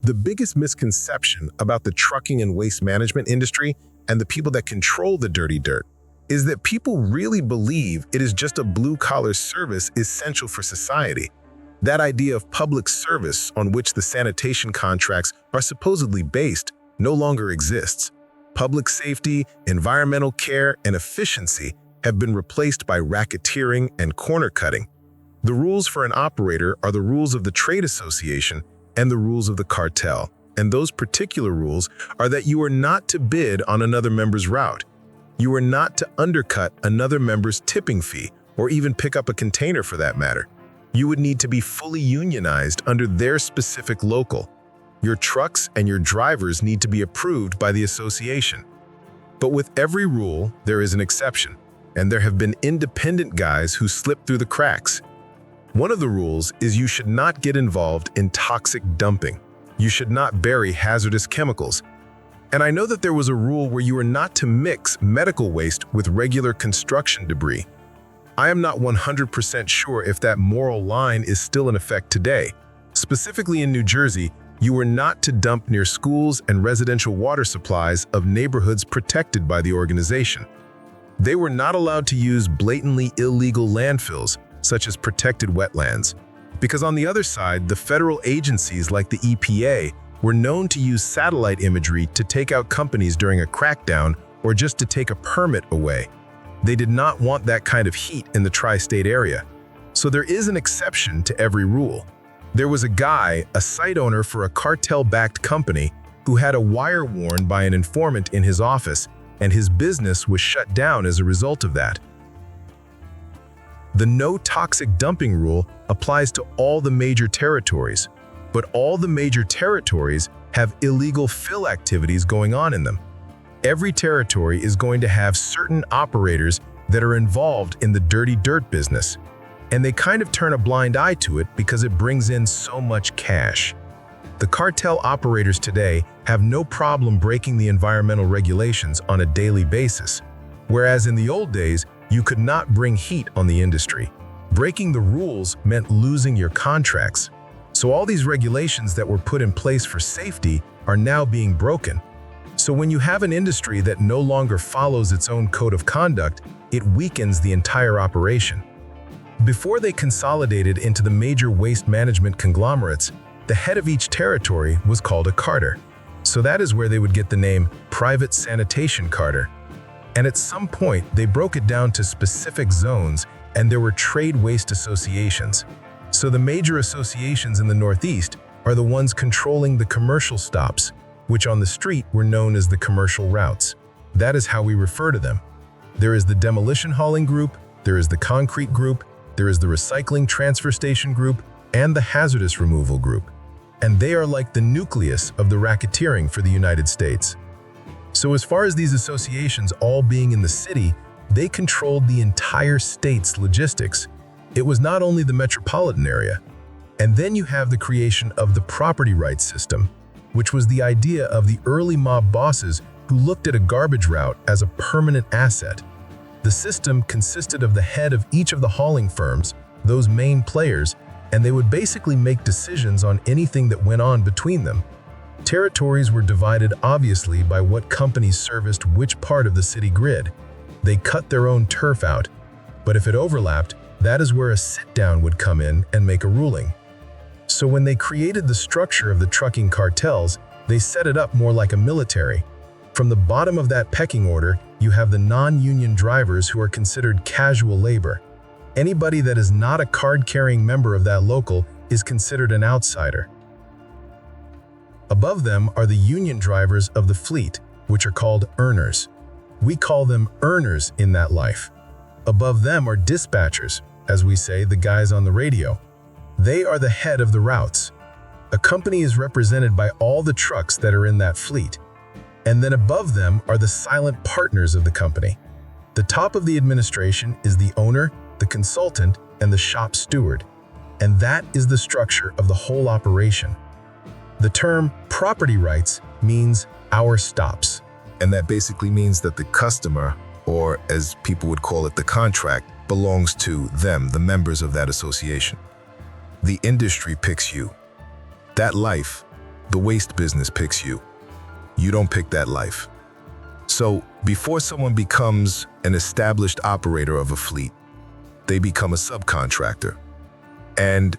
The biggest misconception about the trucking and waste management industry and the people that control the dirty dirt is that people really believe it is just a blue-collar service essential for society. That idea of public service on which the sanitation contracts are supposedly based no longer exists. Public safety, environmental care, and efficiency have been replaced by racketeering and corner cutting. The rules for an operator are the rules of the trade association and the rules of the cartel. And those particular rules are that you are not to bid on another member's route. You are not to undercut another member's tipping fee, or even pick up a container for that matter. You would need to be fully unionized under their specific local. Your trucks and your drivers need to be approved by the association. But with every rule, there is an exception, and there have been independent guys who slip through the cracks. One of the rules is you should not get involved in toxic dumping. You should not bury hazardous chemicals. And I know that there was a rule where you are not to mix medical waste with regular construction debris. I am not 100% sure if that moral line is still in effect today. Specifically in New Jersey, you were not to dump near schools and residential water supplies of neighborhoods protected by the organization. They were not allowed to use blatantly illegal landfills, such as protected wetlands, because on the other side, the federal agencies like the EPA were known to use satellite imagery to take out companies during a crackdown or just to take a permit away. They did not want that kind of heat in the tri-state area. So there is an exception to every rule. There was a guy, a site owner for a cartel-backed company, who had a wire worn by an informant in his office, and his business was shut down as a result of that. The no toxic dumping rule applies to all the major territories, but all the major territories have illegal fill activities going on in them. Every territory is going to have certain operators that are involved in the dirty dirt business, and they kind of turn a blind eye to it because it brings in so much cash. The cartel operators today have no problem breaking the environmental regulations on a daily basis, whereas in the old days, you could not bring heat on the industry. Breaking the rules meant losing your contracts. So all these regulations that were put in place for safety are now being broken. So when you have an industry that no longer follows its own code of conduct, it weakens the entire operation. Before they consolidated into the major waste management conglomerates, the head of each territory was called a carter. So that is where they would get the name private sanitation carter. And at some point, they broke it down to specific zones, and there were trade waste associations. So the major associations in the Northeast are the ones controlling the commercial stops, which on the street were known as the commercial routes. That is how we refer to them. There is the demolition hauling group, there is the concrete group, there is the recycling transfer station group, and the hazardous removal group. And they are like the nucleus of the racketeering for the United States. So as far as these associations all being in the city, they controlled the entire state's logistics. It was not only the metropolitan area. And then you have the creation of the property rights system, which was the idea of the early mob bosses who looked at a garbage route as a permanent asset. The system consisted of the head of each of the hauling firms, those main players, and they would basically make decisions on anything that went on between them. Territories were divided obviously by what companies serviced which part of the city grid. They cut their own turf out, but if it overlapped, that is where a sit-down would come in and make a ruling. So when they created the structure of the trucking cartels, they set it up more like a military. From the bottom of that pecking order, you have the non-union drivers who are considered casual labor. Anybody that is not a card-carrying member of that local is considered an outsider. Above them are the union drivers of the fleet, which are called earners. We call them earners in that life. Above them are dispatchers, as we say, the guys on the radio. They are the head of the routes. A company is represented by all the trucks that are in that fleet. And then above them are the silent partners of the company. The top of the administration is the owner, the consultant, and the shop steward. And that is the structure of the whole operation. The term property rights means our stops. And that basically means that the customer, or as people would call it, the contract, belongs to them, the members of that association. The industry picks you. That life, The waste business picks you. You don't pick that life. So, before someone becomes an established operator of a fleet, they become a subcontractor. And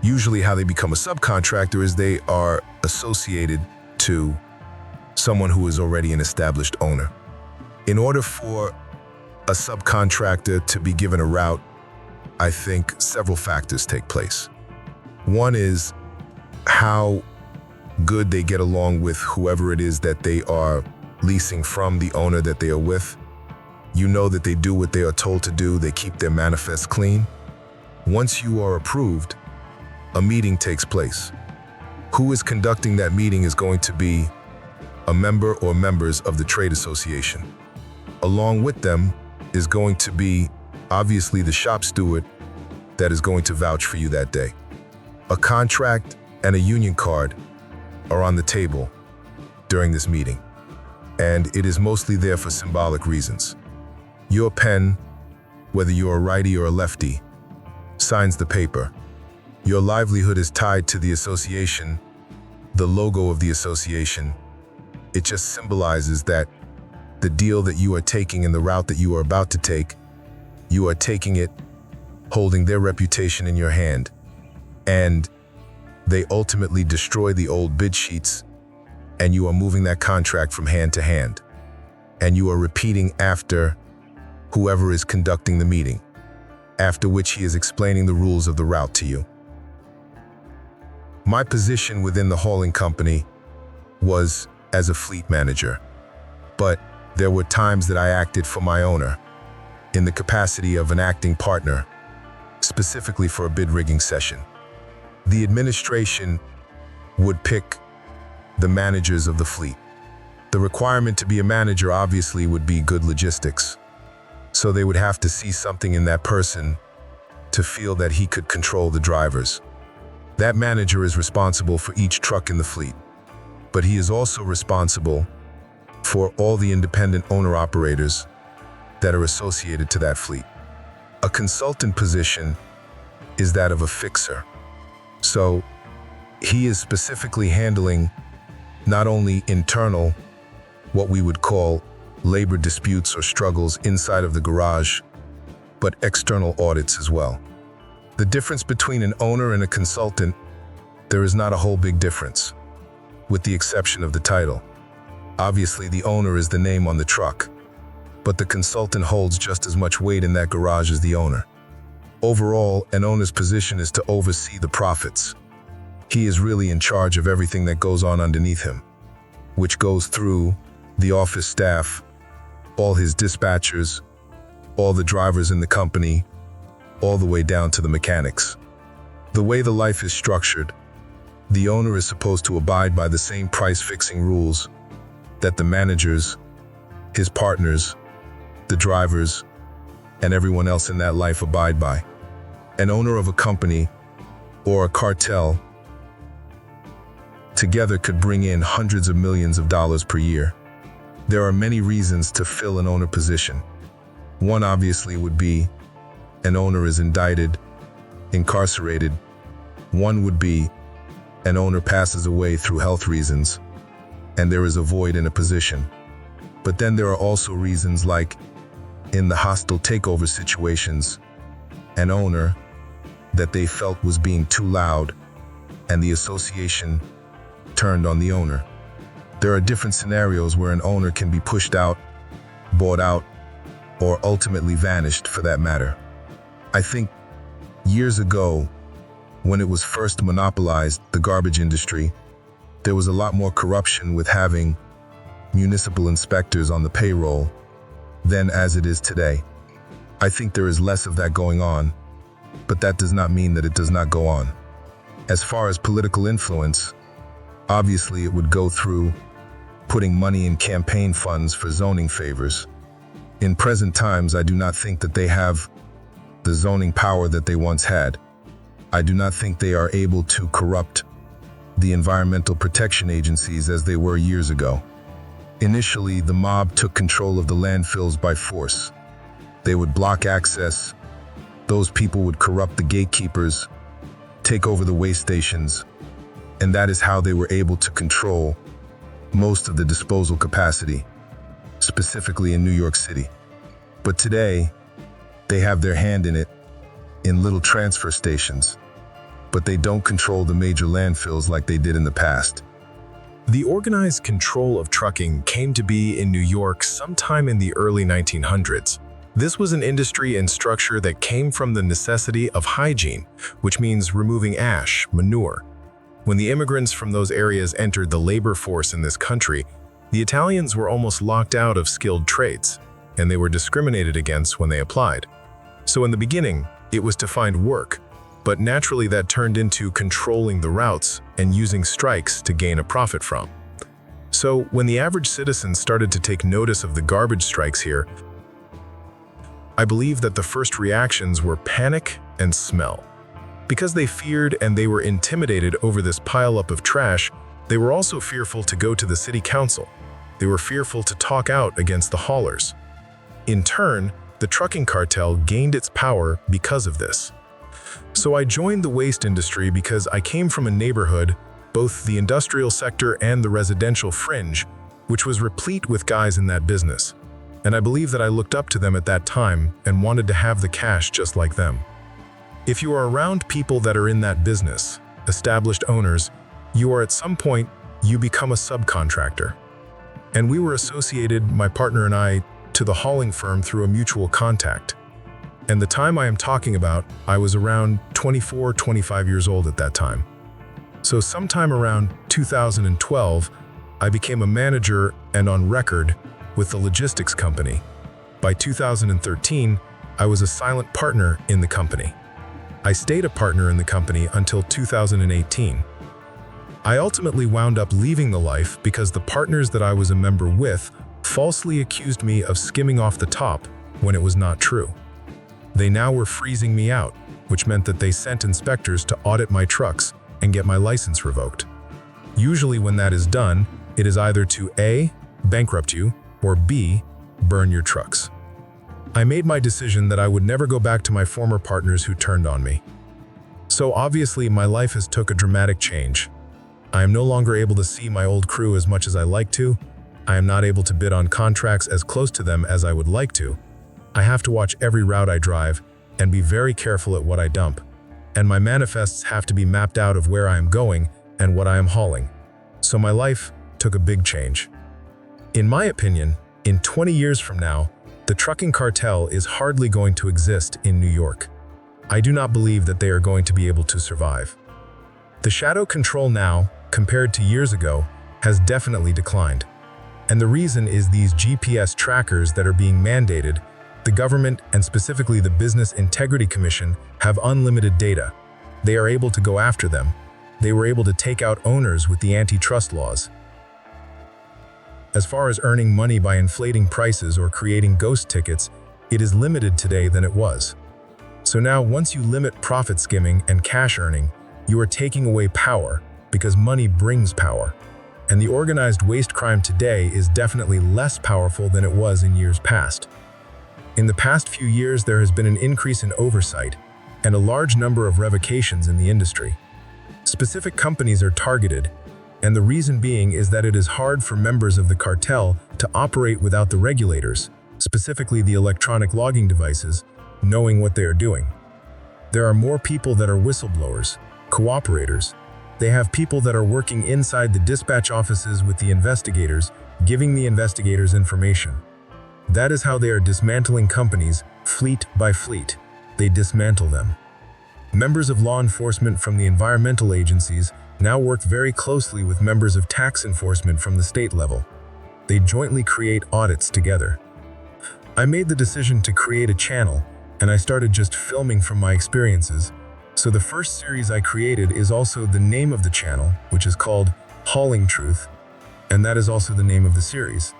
usually how they become a subcontractor is they are associated to someone who is already an established owner. In order for a subcontractor to be given a route, I think several factors take place. One is how good they get along with whoever it is that they are leasing from, the owner that they are with. You know that they do what they are told to do, they keep their manifests clean. Once you are approved, a meeting takes place. Who is conducting that meeting is going to be a member or members of the trade association. Along with them is going to be, obviously, the shop steward that is going to vouch for you that day. A contract and a union card are on the table during this meeting, and it is mostly there for symbolic reasons. Your pen, whether you're a righty or a lefty, signs the paper. Your livelihood is tied to the association, the logo of the association. It just symbolizes that the deal that you are taking and the route that you are about to take, you are taking it holding their reputation in your hand. And they ultimately destroy the old bid sheets, and you are moving that contract from hand to hand. And you are repeating after whoever is conducting the meeting, after which he is explaining the rules of the route to you. My position within the hauling company was as a fleet manager, but there were times that I acted for my owner in the capacity of an acting partner, specifically for a bid rigging session. The administration would pick the managers of the fleet. The requirement to be a manager obviously would be good logistics. So they would have to see something in that person to feel that he could control the drivers. That manager is responsible for each truck in the fleet, but he is also responsible for all the independent owner-operators that are associated to that fleet. A consultant position is that of a fixer. So he is specifically handling not only internal, what we would call labor disputes or struggles inside of the garage, but external audits as well. The difference between an owner and a consultant, there is not a whole big difference, with the exception of the title. Obviously, the owner is the name on the truck, but the consultant holds just as much weight in that garage as the owner. Overall, an owner's position is to oversee the profits. He is really in charge of everything that goes on underneath him, which goes through the office staff, all his dispatchers, all the drivers in the company, all the way down to the mechanics. The way the life is structured, the owner is supposed to abide by the same price-fixing rules that the managers, his partners, the drivers, and everyone else in that life abide by. An owner of a company or a cartel together could bring in hundreds of millions of dollars per year. There are many reasons to fill an owner position. One obviously would be an owner is indicted, incarcerated. One would be an owner passes away through health reasons, and there is a void in a position. But then there are also reasons like in the hostile takeover situations, an owner that they felt was being too loud, and the association turned on the owner. There are different scenarios where an owner can be pushed out, bought out, or ultimately vanished for that matter. I think years ago, when it was first monopolized, the garbage industry, there was a lot more corruption with having municipal inspectors on the payroll than as it is today. I think there is less of that going on, but that does not mean that it does not go on. As far as political influence, obviously it would go through putting money in campaign funds for zoning favors. In present times, I do not think that they have the zoning power that they once had. I do not think they are able to corrupt the environmental protection agencies as they were years ago. Initially, the mob took control of the landfills by force. They would block access. Those people would corrupt the gatekeepers, take over the waste stations, and that is how they were able to control most of the disposal capacity, specifically in New York City. But today, they have their hand in it in little transfer stations, but they don't control the major landfills like they did in the past. The organized control of trucking came to be in New York sometime in the early 1900s. This was an industry and structure that came from the necessity of hygiene, which means removing ash, manure. When the immigrants from those areas entered the labor force in this country, the Italians were almost locked out of skilled trades, and they were discriminated against when they applied. So in the beginning, it was to find work, but naturally that turned into controlling the routes and using strikes to gain a profit from. So when the average citizen started to take notice of the garbage strikes here, I believe that the first reactions were panic and smell. Because they feared and they were intimidated over this pileup of trash, they were also fearful to go to the city council. They were fearful to talk out against the haulers. In turn, the trucking cartel gained its power because of this. So I joined the waste industry because I came from a neighborhood, both the industrial sector and the residential fringe, which was replete with guys in that business. And I believe that I looked up to them at that time and wanted to have the cash just like them. If you are around people that are in that business, established owners, you are at some point, you become a subcontractor. And we were associated, my partner and I, to the hauling firm through a mutual contact. And the time I am talking about, I was around 24, 25 years old at that time. So sometime around 2012, I became a manager and on record with the logistics company. By 2013, I was a silent partner in the company. I stayed a partner in the company until 2018. I ultimately wound up leaving the life because the partners that I was a member with falsely accused me of skimming off the top when it was not true. They now were freezing me out, which meant that they sent inspectors to audit my trucks and get my license revoked. Usually when that is done, it is either to A, bankrupt you, or B, burn your trucks. I made my decision that I would never go back to my former partners who turned on me. So obviously my life has took a dramatic change. I am no longer able to see my old crew as much as I like to. I am not able to bid on contracts as close to them as I would like to. I have to watch every route I drive and be very careful at what I dump. And my manifests have to be mapped out of where I am going and what I am hauling. So my life took a big change. In my opinion, in 20 years from now, the trucking cartel is hardly going to exist in New York. I do not believe that they are going to be able to survive. The shadow control now, compared to years ago, has definitely declined. And the reason is these GPS trackers that are being mandated. The government, and specifically the Business Integrity Commission, have unlimited data. They are able to go after them. They were able to take out owners with the antitrust laws. As far as earning money by inflating prices or creating ghost tickets, it is limited today than it was. So now once you limit profit skimming and cash earning, you are taking away power because money brings power. And the organized waste crime today is definitely less powerful than it was in years past. In the past few years, there has been an increase in oversight and a large number of revocations in the industry. Specific companies are targeted, and the reason being is that it is hard for members of the cartel to operate without the regulators, specifically the electronic logging devices, knowing what they are doing. There are more people that are whistleblowers, cooperators. They have people that are working inside the dispatch offices with the investigators, giving the investigators information. That is how they are dismantling companies, fleet by fleet. They dismantle them. Members of law enforcement from the environmental agencies now work very closely with members of tax enforcement from the state level. They jointly create audits together. I made the decision to create a channel, and I started just filming from my experiences. So the first series I created is also the name of the channel, which is called Hauling Truth, and that is also the name of the series.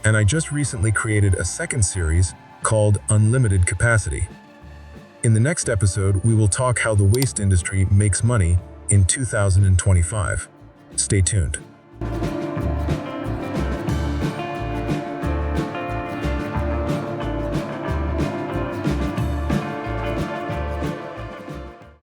And I just recently created a second series called Unlimited Capacity. In the next episode, we will talk how the waste industry makes money in 2025. Stay tuned.